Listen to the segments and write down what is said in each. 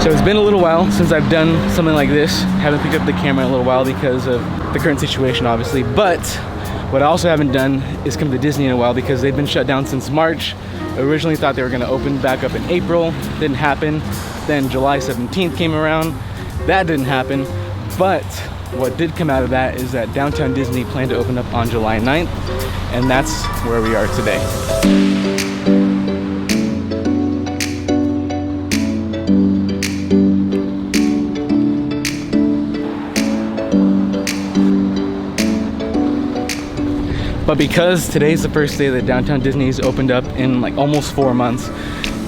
So it's been a little while since I've done something like this. Haven't picked up the camera in a little while because of the current situation, obviously. But what I also haven't done is come to Disney in a while because they've been shut down since March. I originally thought they were gonna open back up in April. Didn't happen. Then July 17th came around. That didn't happen. But what did come out of that is that Downtown Disney planned to open up on July 9th. And that's where we are today. But because today's the first day that Downtown Disney's opened up in like almost 4 months,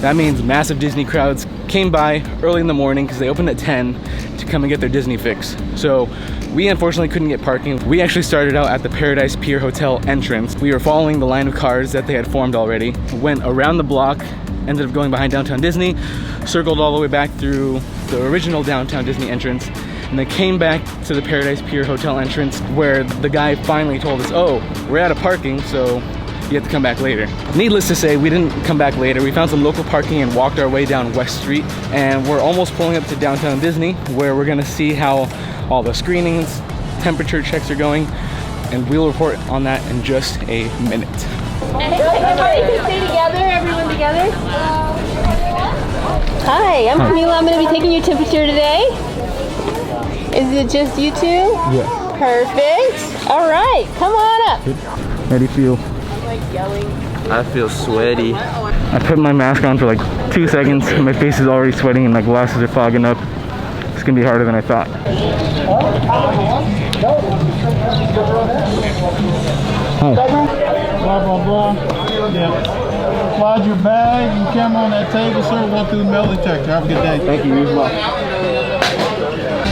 that means massive Disney crowds came by early in the morning because they opened at 10 to come and get their Disney fix. So we unfortunately couldn't get parking. We actually started out at the Paradise Pier Hotel entrance. We were following the line of cars that they had formed already, went around the block, ended up going behind Downtown Disney, circled all the way back through the original Downtown Disney entrance, and then came back to the Paradise Pier Hotel entrance where the guy finally told us, oh, we're out of parking, so you have to come back later. Needless to say, we didn't come back later. We found some local parking and walked our way down West Street, and we're almost pulling up to Downtown Disney where we're gonna see how all the screenings, temperature checks are going, and we'll report on that in just a minute. Everybody can stay together, everyone together. Hi, I'm Camila. I'm going to be taking your temperature today. Is it just you two? Yeah. Perfect. All right, come on up. How do you feel? I'm like yelling. I feel sweaty. I put my mask on for like 2 seconds. My face is already sweating and my glasses are fogging up. It's gonna be harder than I thought. Hi. Blah, blah, blah. Yeah. Slide your bag and camera on that table, sir. Walk through the metal detector. Have a good day. Thank you, you as well.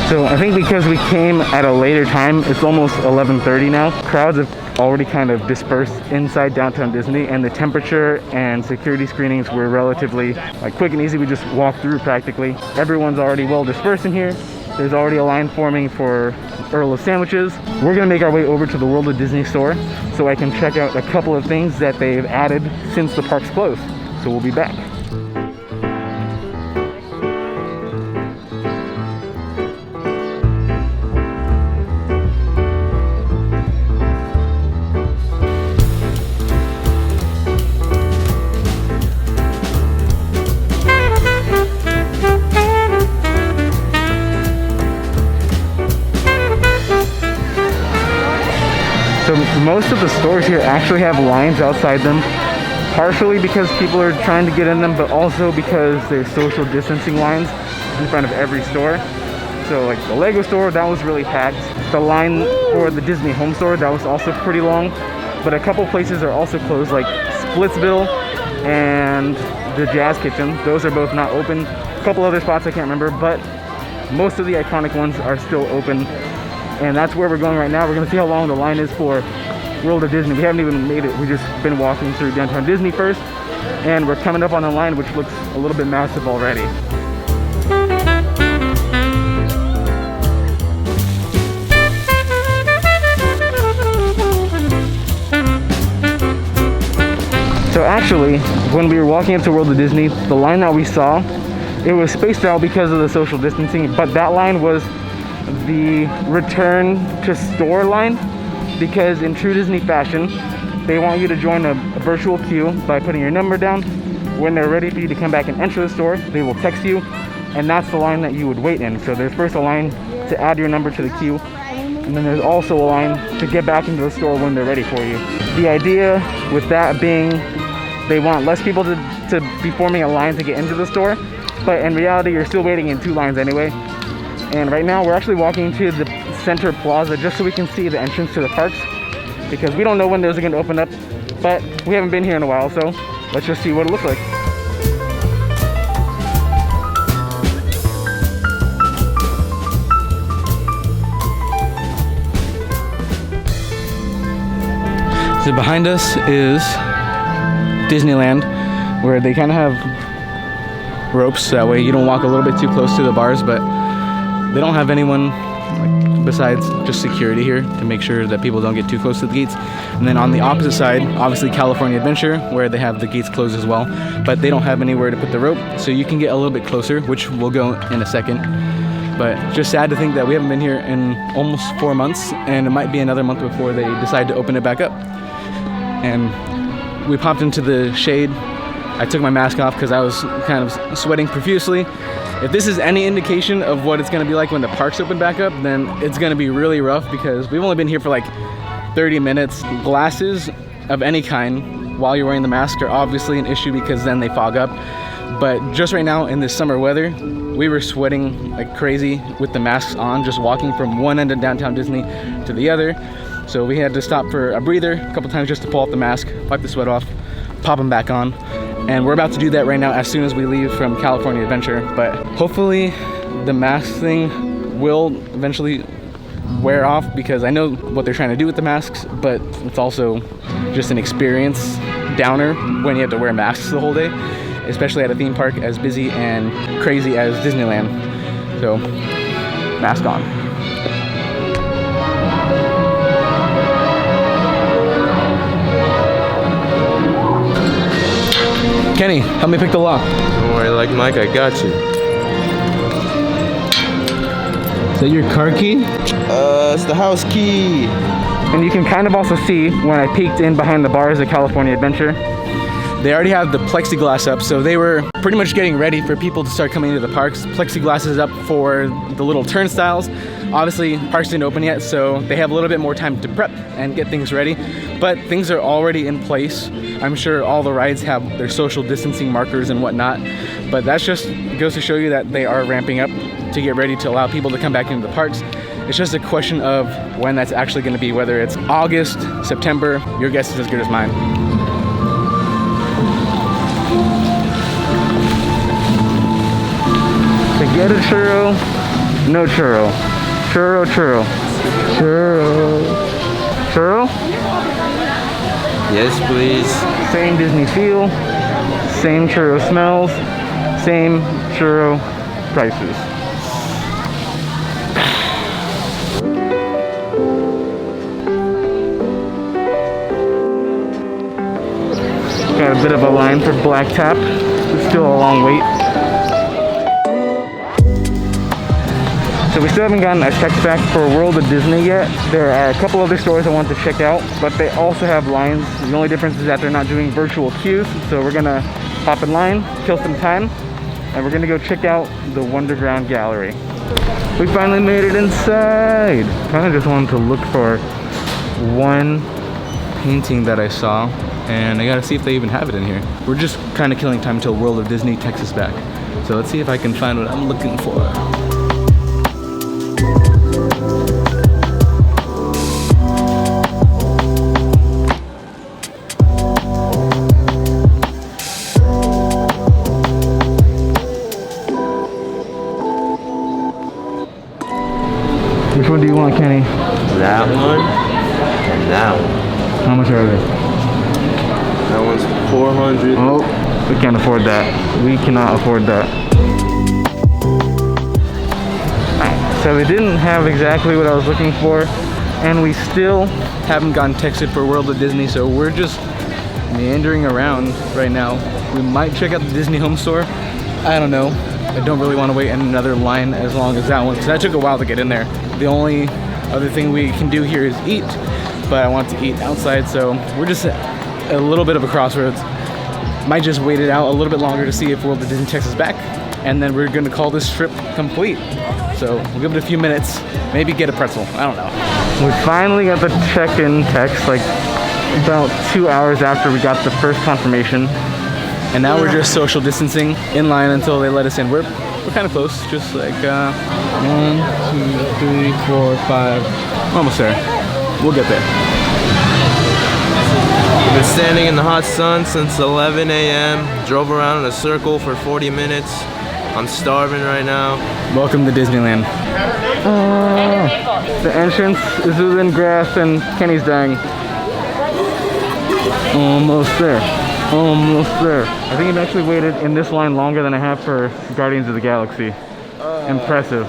So I think because we came at a later time, it's almost 11:30 now. Crowds have already kind of dispersed inside Downtown Disney, and the temperature and security screenings were relatively like quick and easy. We just walked through practically. Everyone's already well dispersed in here. There's already a line forming for Earl of Sandwiches. We're gonna make our way over to the World of Disney store so I can check out a couple of things that they've added since the park's closed. So we'll be back. So most of the stores here actually have lines outside them, partially because people are trying to get in them, but also because there's social distancing lines in front of every store. So like the Lego store, that was really packed. The line for the Disney home store, that was also pretty long. But a couple places are also closed, like Splitsville and the Jazz Kitchen. Those are both not open. A couple other spots I can't remember, but most of the iconic ones are still open. And that's where we're going right now. We're gonna see how long the line is for World of Disney. We haven't even made it. We've just been walking through Downtown Disney first, and we're coming up on a line which looks a little bit massive already. So actually, when we were walking up to World of Disney, the line that we saw, it was spaced out because of the social distancing, but that line was the return to store line, because in true Disney fashion, they want you to join a virtual queue by putting your number down. When they're ready for you to come back and enter the store, they will text you, and that's the line that you would wait in. So there's first a line to add your number to the queue, and then there's also a line to get back into the store when they're ready for you. The idea with that being they want less people to be forming a line to get into the store, but in reality you're still waiting in 2 lines anyway. And right now we're actually walking to the center plaza just so we can see the entrance to the parks, because we don't know when those are going to open up, but we haven't been here in a while, so let's just see what it looks like. So behind us is Disneyland, where they kind of have ropes, that way you don't walk a little bit too close to the bars, but they don't have anyone like besides just security here to make sure that people don't get too close to the gates. And then on the opposite side, obviously California Adventure, where they have the gates closed as well, but they don't have anywhere to put the rope, so you can get a little bit closer, which we'll go in a second. But just sad to think that we haven't been here in almost 4 months, and it might be another month before they decide to open it back up. And we popped into the shade. I took my mask off because I was kind of sweating profusely. If this is any indication of what it's gonna be like when the parks open back up, then it's gonna be really rough because we've only been here for like 30 minutes. Glasses of any kind while you're wearing the mask are obviously an issue because then they fog up. But just right now in this summer weather, we were sweating like crazy with the masks on, just walking from one end of downtown Disney to the other. So we had to stop for a breather a couple times just to pull off the mask, wipe the sweat off, pop them back on. And we're about to do that right now as soon as we leave from California Adventure. But hopefully the mask thing will eventually wear off because I know what they're trying to do with the masks, but it's also just an experience downer when you have to wear masks the whole day, especially at a theme park as busy and crazy as Disneyland. So, mask on. Kenny, help me pick the lock. Don't worry, like Mike, I got you. Is that your car key? It's the house key. And you can kind of also see when I peeked in behind the bars at California Adventure. They already have the plexiglass up, so they were pretty much getting ready for people to start coming into the parks. Plexiglass is up for the little turnstiles. Obviously, parks didn't open yet, so they have a little bit more time to prep and get things ready. But things are already in place. I'm sure all the rides have their social distancing markers and whatnot. But that just goes to show you that they are ramping up to get ready to allow people to come back into the parks. It's just a question of when that's actually going to be, whether it's August, September. Your guess is as good as mine. To get a churro, no churro. Churro, churro. Churro. Churro? Yes, please. Same Disney feel, same churro smells, same churro prices. Got a bit of a line for Black Tap. It's still a long wait. So we still haven't gotten a text back for World of Disney yet. There are a couple other stores I want to check out, but they also have lines. The only difference is that they're not doing virtual queues. So we're gonna hop in line, kill some time, and we're gonna go check out the Wonderground Gallery. We finally made it inside. Kind of just wanted to look for one Painting that I saw, and I gotta see if they even have it in here. We're just kind of killing time until World of Disney takes us back. So let's see if I can find what I'm looking for. Which one do you want, Kenny? That one and that one. How much are they? That one's 400. Oh, we can't afford that. We cannot afford that. So they didn't have exactly what I was looking for, and we still Haven't gotten texted for World of Disney, so we're just meandering around right now. We might check out the Disney Home Store. I don't know. I don't really want to wait in another line as long as that one, because that took a while to get in there. The only other thing we can do here is eat, but I want to eat outside, so we're just at a little bit of a crossroads. Might just wait it out a little bit longer to see if World of Disney takes us back, and then we're going to call this trip complete. So we'll give it a few minutes, maybe get a pretzel, I don't know. We finally got the check-in text like about 2 hours after we got the first confirmation. And now we're just social distancing in line until they let us in. We're kind of close, just like 1, 2, 3, 4, 5. Almost there. We'll get there. We've been standing in the hot sun since 11 a.m. Drove around in a circle for 40 minutes. I'm starving right now. Welcome to Disneyland. The entrance is within grass and Kenny's dying. Almost there. Almost there. I think I've actually waited in this line longer than I have for Guardians of the Galaxy. Impressive.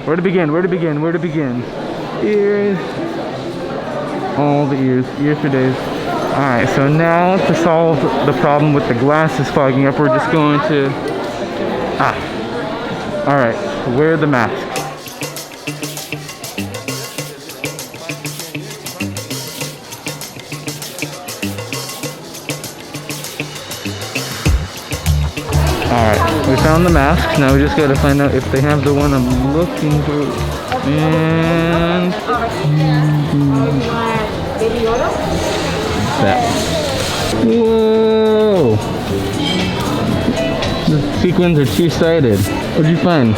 Where to begin? Where to begin? Where to begin? Ears. All the ears. Ears for days. Alright, so now to solve the problem with the glasses fogging up, we're just going to... Alright, wear the mask. Alright, we found the mask. Now we just gotta find out if they have the one I'm looking for. And... that. Whoa! The sequins are two-sided. What'd you find?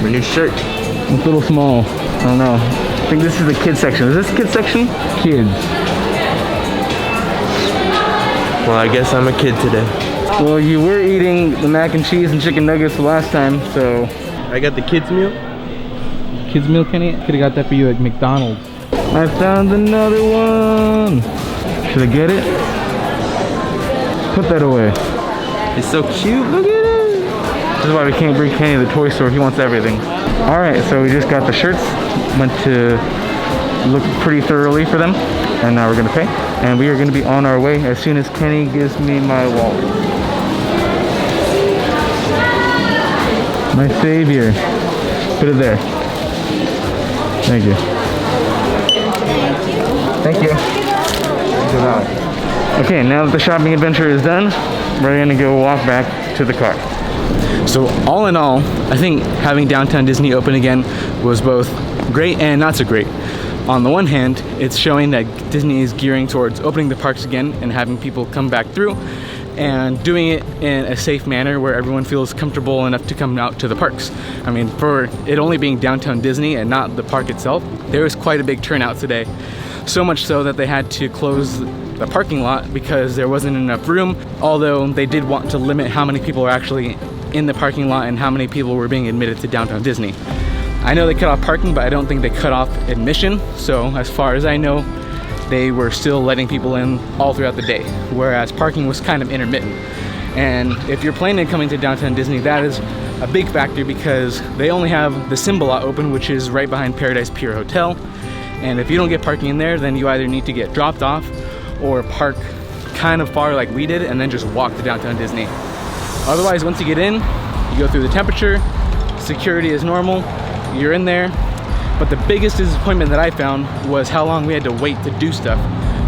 My new shirt. It's a little small. I don't know. I think this is the kids section. Is this kids section? Kids. Well, I guess I'm a kid today. Well, you were eating the mac and cheese and chicken nuggets the last time, so... I got the kids meal. Kids meal, Kenny? Could've got that for you at McDonald's. I found another one! Should I get it? Put that away. It's so cute, look at it. This is why we can't bring Kenny to the toy store. He wants everything. Alright, so we just got the shirts. Went to look pretty thoroughly for them. And now we're gonna pay. And we are gonna be on our way as soon as Kenny gives me my wallet. My savior. Put it there. Thank you. Thank you. Okay, now that the shopping adventure is done, we're gonna go walk back to the car. So all in all, I think having Downtown Disney open again was both great and not so great. On the one hand, it's showing that Disney is gearing towards opening the parks again and having people come back through and doing it in a safe manner where everyone feels comfortable enough to come out to the parks. I mean, for it only being Downtown Disney and not the park itself, there was quite a big turnout today. So much so that they had to close the parking lot because there wasn't enough room, although they did want to limit how many people are actually in the parking lot and how many people were being admitted to Downtown Disney. I know they cut off parking, but I don't think they cut off admission, so as far as I know, they were still letting people in all throughout the day, whereas parking was kind of intermittent. And if you're planning on coming to Downtown Disney, that is a big factor because they only have the Symbol lot open, which is right behind Paradise Pier Hotel. And if you don't get parking in there, then you either need to get dropped off or park kind of far like we did and then just walk to Downtown Disney. Otherwise, once you get in, you go through the temperature, security is normal, you're in there. But the biggest disappointment that I found was how long we had to wait to do stuff.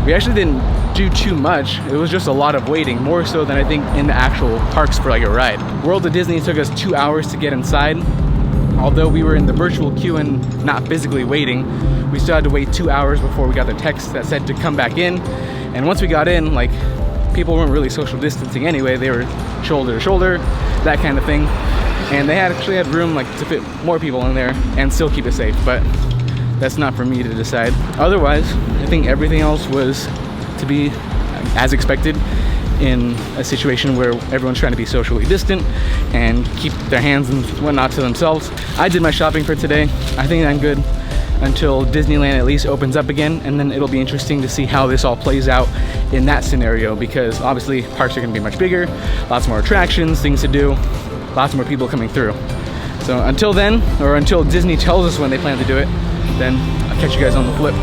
We actually didn't do too much. It was just a lot of waiting, more so than I think in the actual parks for like a ride. World of Disney took us 2 hours to get inside. Although we were in the virtual queue and not physically waiting, we still had to wait 2 hours before we got the text that said to come back in. And once we got in, like, people weren't really social distancing anyway. They were shoulder to shoulder, that kind of thing. And they actually had room like to fit more people in there and still keep it safe, but that's not for me to decide. Otherwise, I think everything else was to be as expected in a situation where everyone's trying to be socially distant and keep their hands and whatnot to themselves. I did my shopping for today. I think I'm good until Disneyland at least opens up again, and then it'll be interesting to see how this all plays out in that scenario, because obviously parks are going to be much bigger, lots more attractions, things to do, lots more people coming through. So until then, or until Disney tells us when they plan to do it, then I'll catch you guys on the flip.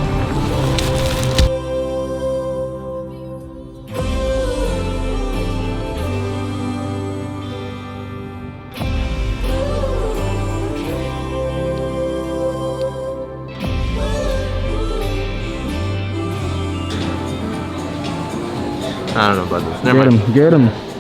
I don't know about this. Never mind. Get him.